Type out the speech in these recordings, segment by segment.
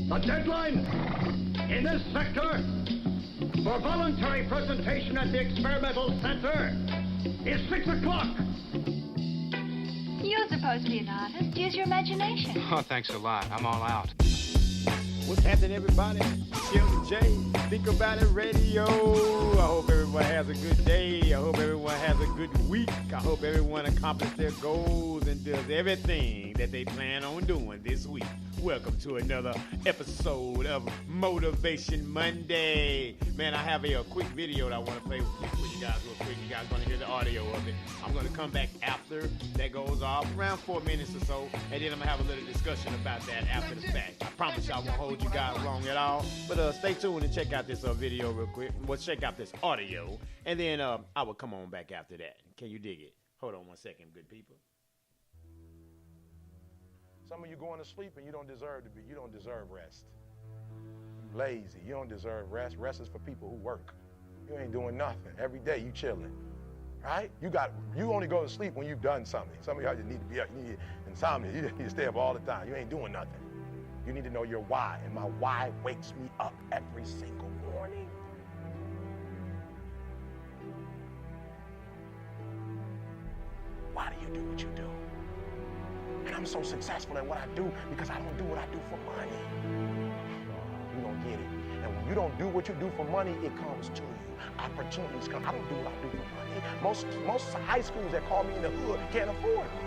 The deadline in this sector for voluntary presentation at the experimental center is 6 o'clock. You're supposed to be an artist. Use your imagination. Oh, thanks a lot. I'm all out. What's happening, everybody? Sheldon J. Think About It Radio. I hope everyone has a good day. I hope everyone has a good week. I hope everyone accomplishes their goals and does everything that they plan on doing this week. Welcome to another episode of Motivation Monday. Man, I have a quick video that I want to play for you guys real quick. You guys going to hear the audio of it. I'm going to come back after that goes off, around 4 minutes or so, and then I'm going to have a little discussion about that after the fact. I promise y'all won't hold you guys long at all, but stay tuned and check out this video real quick. Well, check out this audio, and then I will come on back after that. Can you dig it? Hold on 1 second, good people. Some of you going to sleep and you don't deserve to be. You don't deserve rest. You lazy. You don't deserve rest. Rest is for people who work. You ain't doing nothing. Every day you chilling, right? You only go to sleep when you've done something. Some of y'all just need to be up. You need insomnia. You need to stay up all the time. You ain't doing nothing. You need to know your why, and my why wakes me up every single morning. Why do you do what you do? And I'm so successful at what I do because I don't do what I do for money. You don't get it. And when you don't do what you do for money, it comes to you. Opportunities come. I don't do what I do for money. Most high schools that call me in the hood can't afford me.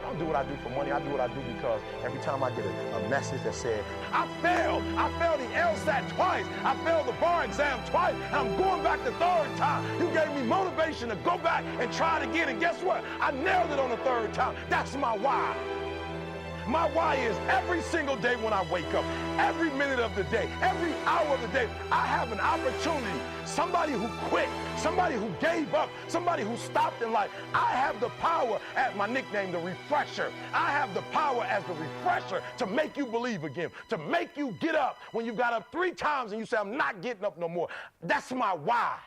I don't do what I do for money. I do what I do because every time I get a message that said, I failed the LSAT twice. I failed the bar exam twice. And I'm going back the third time. You gave me motivation to go back and try it again. And guess what? I nailed it on the third time. That's my why. My why is every single day when I wake up, every minute of the day, every hour of the day, I have an opportunity. Somebody who quit, somebody who gave up, somebody who stopped in life. I have the power, as my nickname, the refresher. I have the power as the refresher to make you believe again, to make you get up when you got up 3 times and you say, I'm not getting up no more. That's my why.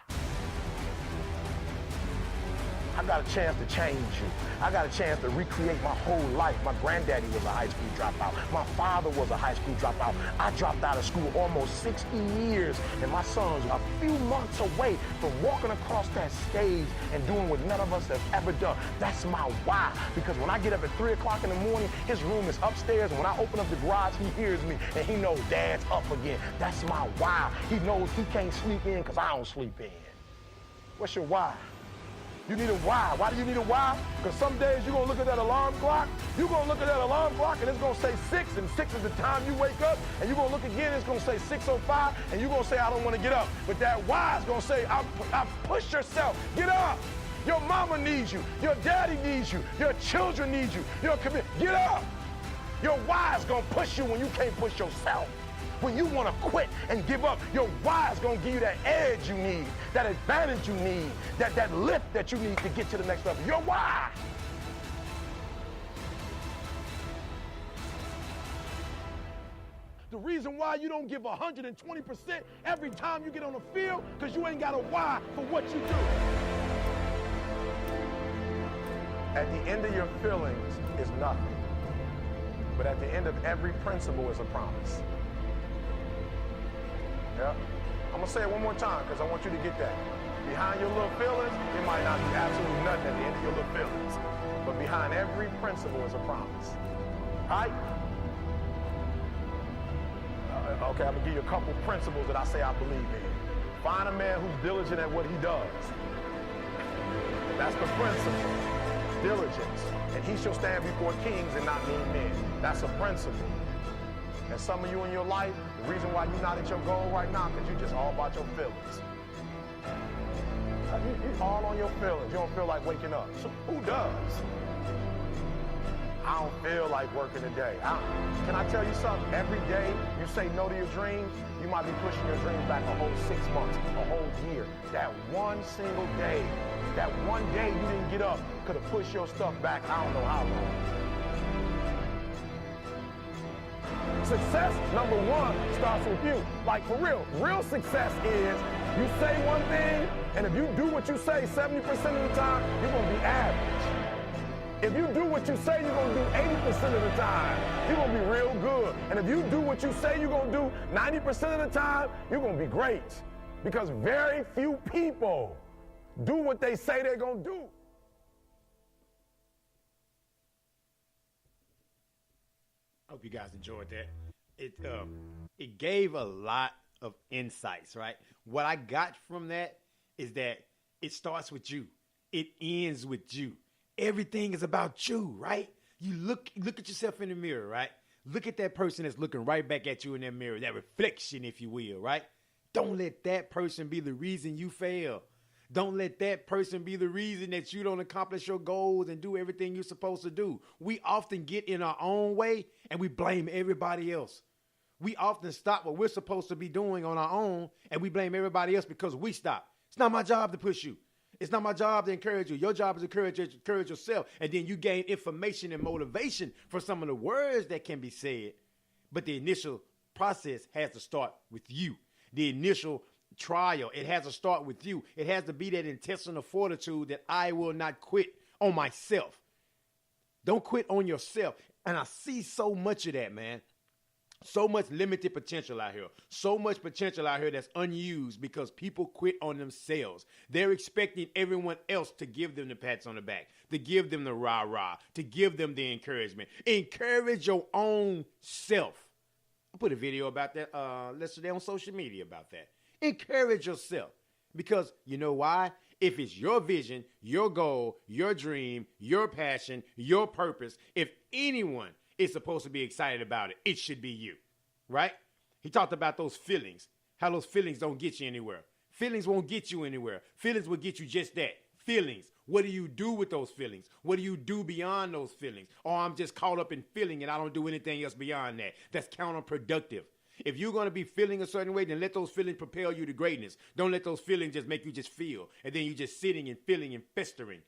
I got a chance to change you. I got a chance to recreate my whole life. My granddaddy was a high school dropout. My father was a high school dropout. I dropped out of school almost 60 years, and my son's a few months away from walking across that stage and doing what none of us have ever done. That's my why. Because when I get up at 3 o'clock in the morning, his room is upstairs, and when I open up the garage, he hears me, and he knows Dad's up again. That's my why. He knows he can't sleep in because I don't sleep in. What's your why? You need a why. Why do you need a why? Because some days you're going to look at that alarm clock. You're going to look at that alarm clock and it's going to say 6, and 6 is the time you wake up. And you're going to look again, it's going to say 6:05, and you're going to say, I don't want to get up. But that why is going to say, I push yourself. Get up. Your mama needs you. Your daddy needs you. Your children need you. Your community. Get up. Your why is going to push you when you can't push yourself. When you want to quit and give up, your why is going to give you that edge you need, that advantage you need, that lift that you need to get to the next level. Your why. The reason why you don't give 120% every time you get on the field, because you ain't got a why for what you do. At the end of your feelings is nothing, but at the end of every principle is a promise. Yeah. I'm going to say it one more time because I want you to get that. Behind your little feelings, it might not be absolutely nothing at the end of your little feelings. But behind every principle is a promise. Right? Okay, I'm going to give you a couple principles that I say I believe in. Find a man who's diligent at what he does. That's the principle. Diligence. And he shall stand before kings and not mean men. That's a principle. And some of you in your life, the reason why you're not at your goal right now, because you're just all about your feelings. You're all on your feelings. You don't feel like waking up. So who does? I don't feel like working today. Can I tell you something? Every day you say no to your dreams, you might be pushing your dreams back a whole 6 months, a whole year. That one single day, that one day you didn't get up could have pushed your stuff back I don't know how long. Success, number one, starts with you. Like for real. Real success is you say one thing, and if you do what you say 70% of the time, you're going to be average. If you do what you say you're going to do 80% of the time, you're going to be real good. And if you do what you say you're going to do 90% of the time, you're going to be great. Because very few people do what they say they're going to do. I hope you guys enjoyed that. It gave a lot of insights, right? What I got from that is that it starts with you. It ends with you. Everything is about you, right? You look at yourself in the mirror, right? Look at that person that's looking right back at you in that mirror, that reflection, if you will, right? Don't let that person be the reason you fail. Don't let that person be the reason that you don't accomplish your goals and do everything you're supposed to do. We often get in our own way and we blame everybody else. We often stop what we're supposed to be doing on our own and we blame everybody else because we stop. It's not my job to push you. It's not my job to encourage you. Your job is to encourage yourself. And then you gain information and motivation from some of the words that can be said. But the initial process has to start with you. The initial trial, it has to start with you. It has to be that intestinal fortitude that I will not quit on myself. Don't quit on yourself. And I see so much of that, man. So much limited potential out here. So much potential out here that's unused because people quit on themselves. They're expecting everyone else to give them the pats on the back, to give them the rah-rah, to give them the encouragement. Encourage your own self. I put a video about that yesterday on social media about that. Encourage yourself because you know why? If it's your vision, your goal, your dream, your passion, your purpose, if anyone is supposed to be excited about it, it should be you, right? He talked about those feelings, how those feelings don't get you anywhere. Feelings won't get you anywhere. Feelings will get you just that, feelings. What do you do with those feelings? What do you do beyond those feelings? Oh, I'm just caught up in feeling and I don't do anything else beyond that. That's counterproductive. If you're going to be feeling a certain way, then let those feelings propel you to greatness. Don't let those feelings just make you just feel. And then you just sitting and feeling and festering.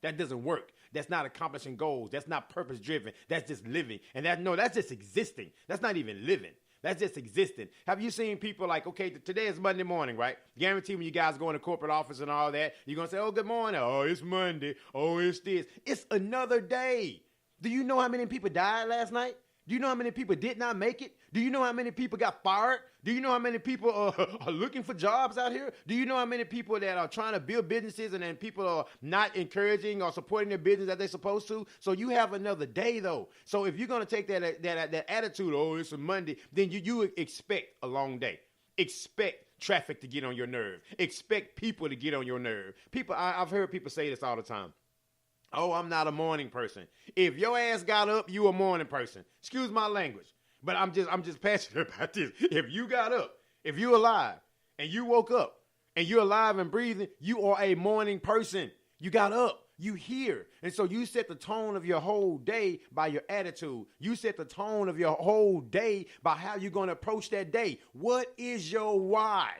That doesn't work. That's not accomplishing goals. That's not purpose driven. That's just living. And that's just existing. That's not even living. That's just existing. Have you seen people like, okay, today is Monday morning, right? Guarantee when you guys go in the corporate office and all that, you're going to say, oh, good morning. Oh, it's Monday. Oh, it's this. It's another day. Do you know how many people died last night? Do you know how many people did not make it? Do you know how many people got fired? Do you know how many people are looking for jobs out here? Do you know how many people that are trying to build businesses and then people are not encouraging or supporting their business that they're supposed to? So you have another day, though. So if you're going to take that attitude, oh, it's a Monday, then you expect a long day. Expect traffic to get on your nerve. Expect people to get on your nerve. I've heard people say this all the time. Oh, I'm not a morning person. If your ass got up, you a morning person. Excuse my language, but I'm just passionate about this. If you got up, if you're alive, and you woke up, and you're alive and breathing, you are a morning person. You got up. You here. And so you set the tone of your whole day by your attitude. You set the tone of your whole day by how you're going to approach that day. What is your why?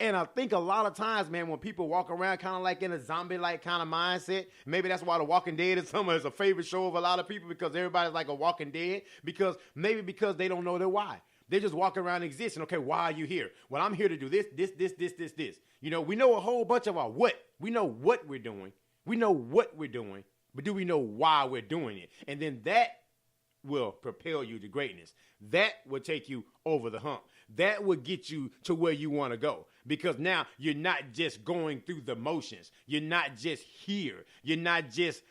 And I think a lot of times, man, when people walk around kind of like in a zombie-like kind of mindset, maybe that's why The Walking Dead is a favorite show of a lot of people because everybody's like a Walking Dead because they don't know their why. They just walk around existing. Okay, why are you here? Well, I'm here to do this. You know, we know a whole bunch of our what. We know what we're doing. We know what we're doing, but do we know why we're doing it? And then that will propel you to greatness. That will take you over the hump. That will get you to where you want to go because now you're not just going through the motions. You're not just here. You're not just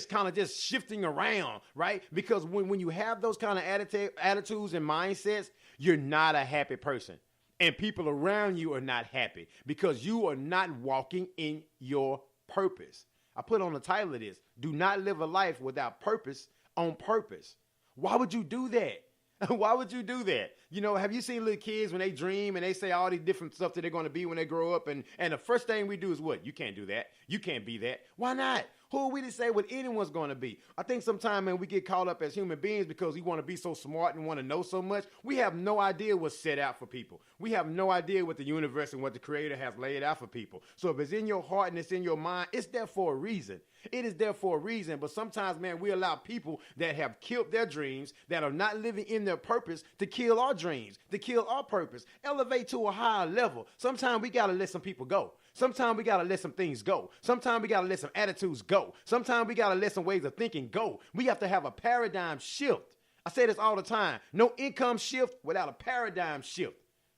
kind of just shifting around, right? Because when you have those kind of attitudes and mindsets, you're not a happy person. And people around you are not happy because you are not walking in your purpose. I put on the title of this, do not live a life without purpose on purpose. Why would you do that? Why would you do that? You know, have you seen little kids when they dream and they say all these different stuff that they're going to be when they grow up? And the first thing we do is what? You can't do that. You can't be that. Why not? Who are we to say what anyone's going to be? I think sometimes, man, we get caught up as human beings because we want to be so smart and want to know so much. We have no idea what's set out for people. We have no idea what the universe and what the Creator has laid out for people. So if it's in your heart and it's in your mind, it's there for a reason. It is there for a reason. But sometimes, man, we allow people that have killed their dreams, that are not living in their purpose, to kill our dreams, to kill our purpose, elevate to a higher level. Sometimes we got to let some people go. Sometimes we got to let some things go. Sometimes we got to let some attitudes go. Sometimes we got to let some ways of thinking go. We have to have a paradigm shift. I say this all the time. No income shift without a paradigm shift.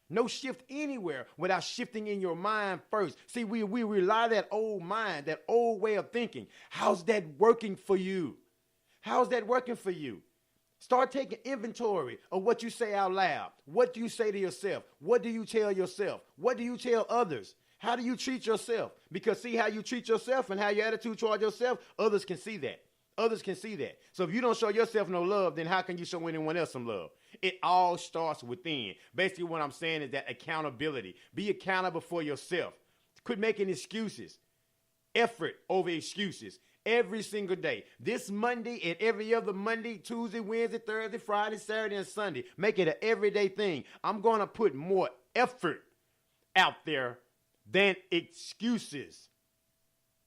No shift anywhere without shifting in your mind first. See, we rely that old mind, that old way of thinking. How's that working for you? How's that working for you? Start taking inventory of what you say out loud. What do you say to yourself? What do you tell yourself? What do you tell others? How do you treat yourself? Because see how you treat yourself and how your attitude toward yourself, others can see that. Others can see that. So if you don't show yourself no love, then how can you show anyone else some love? It all starts within. Basically what I'm saying is that accountability. Be accountable for yourself. Quit making excuses. Effort over excuses. Every single day. This Monday and every other Monday, Tuesday, Wednesday, Thursday, Friday, Saturday, and Sunday. Make it an everyday thing. I'm going to put more effort out there than excuses.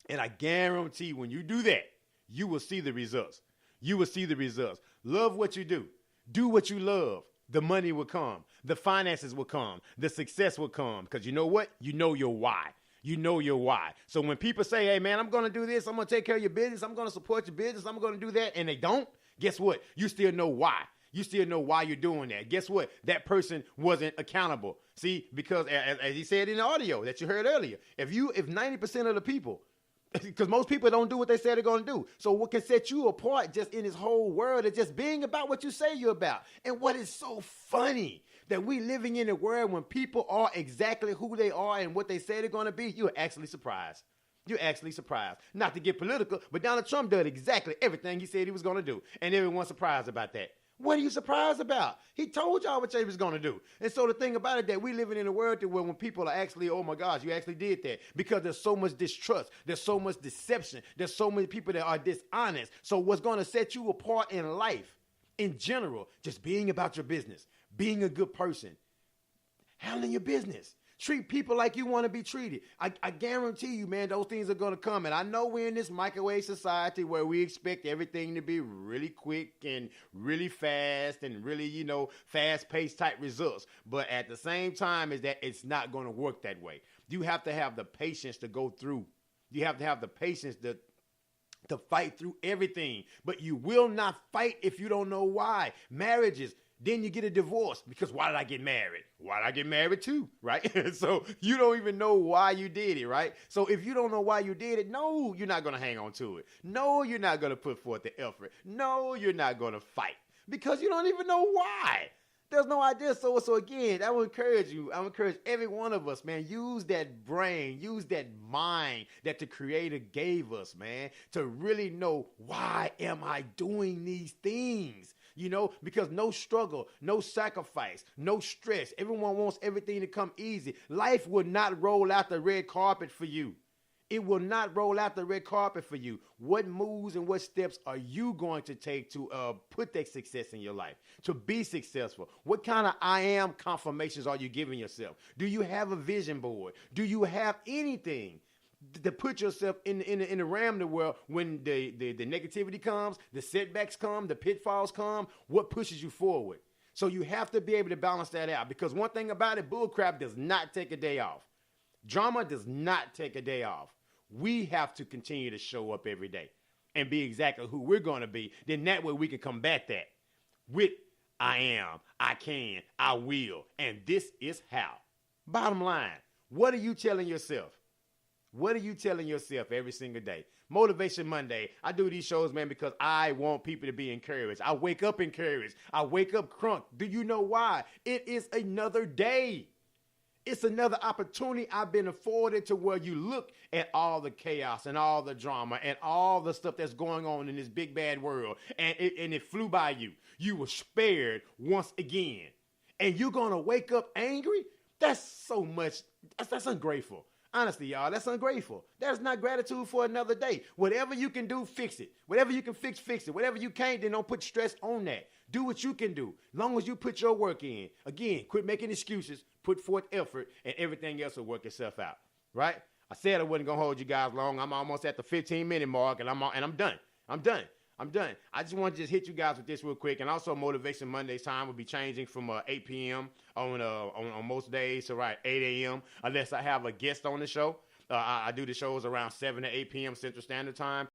And I guarantee when you do that, you will see the results. You will see the results. Love what you do. Do what you love. The money will come. The finances will come. The success will come. Because you know what? You know your why. You know your why. So when people say, hey, man, I'm going to do this. I'm going to take care of your business. I'm going to support your business. I'm going to do that. And they don't. Guess what? You still know why. You still know why you're doing that. Guess what? That person wasn't accountable. See, because as he said in the audio that you heard earlier, if 90% of the people, because most people don't do what they say they're going to do. So what can set you apart just in this whole world is just being about what you say you're about. And what is so funny that we living in a world when people are exactly who they are and what they say they're going to be, you're actually surprised. You're actually surprised. Not to get political, but Donald Trump did exactly everything he said he was going to do. And everyone's surprised about that. What are you surprised about? He told y'all what he was going to do. And so the thing about it that we living in a world where when people are actually, oh my gosh, you actually did that. Because there's so much distrust. There's so much deception. There's so many people that are dishonest. So what's going to set you apart in life, in general, just being about your business, being a good person, handling your business. Treat people like you want to be treated. I guarantee you, man, those things are going to come. And I know we're in this microwave society where we expect everything to be really quick and really fast and really, fast-paced type results. But at the same time is that it's not going to work that way. You have to have the patience to go through. You have to have the patience to fight through everything. But you will not fight if you don't know why. Marriages. Then you get a divorce because why did I get married? Why did I get married too, right? So you don't even know why you did it, right? So if you don't know why you did it, no, you're not going to hang on to it. No, you're not going to put forth the effort. No, you're not going to fight because you don't even know why. There's no idea. So again, I would encourage you. I would encourage every one of us, man, use that brain, use that mind that the Creator gave us, man, to really know why am I doing these things? Because no struggle, no sacrifice, no stress. Everyone wants everything to come easy. Life will not roll out the red carpet for you. It will not roll out the red carpet for you. What moves and what steps are you going to take to put that success in your life, to be successful? What kind of I am confirmations are you giving yourself? Do you have a vision board? Do you have anything to put yourself in the realm of the world when the negativity comes, the setbacks come, the pitfalls come? What pushes you forward? So you have to be able to balance that out, because one thing about it, bullcrap does not take a day off. Drama does not take a day off. We have to continue to show up every day and be exactly who we're going to be. Then that way we can combat that with I am, I can, I will, and this is how. Bottom line, what are you telling yourself? What are you telling yourself every single day? Motivation Monday. I do these shows, man, because I want people to be encouraged. I wake up encouraged. I wake up crunk. Do you know why? It is another day. It's another opportunity I've been afforded to where you look at all the chaos and all the drama and all the stuff that's going on in this big bad world, and it flew by you. You were spared once again. And you're going to wake up angry? That's so much. That's ungrateful. Honestly, y'all, that's ungrateful. That's not gratitude for another day. Whatever you can do, fix it. Whatever you can fix it. Whatever you can't, then don't put stress on that. Do what you can do. Long as you put your work in. Again, quit making excuses, put forth effort, and everything else will work itself out. Right? I said I wasn't going to hold you guys long. I'm almost at the 15-minute mark, and I'm done. I'm done. I just want to just hit you guys with this real quick. And also, Motivation Monday's time will be changing from 8 p.m. on most days to 8 a.m. unless I have a guest on the show. I do the shows around 7 to 8 p.m. Central Standard Time.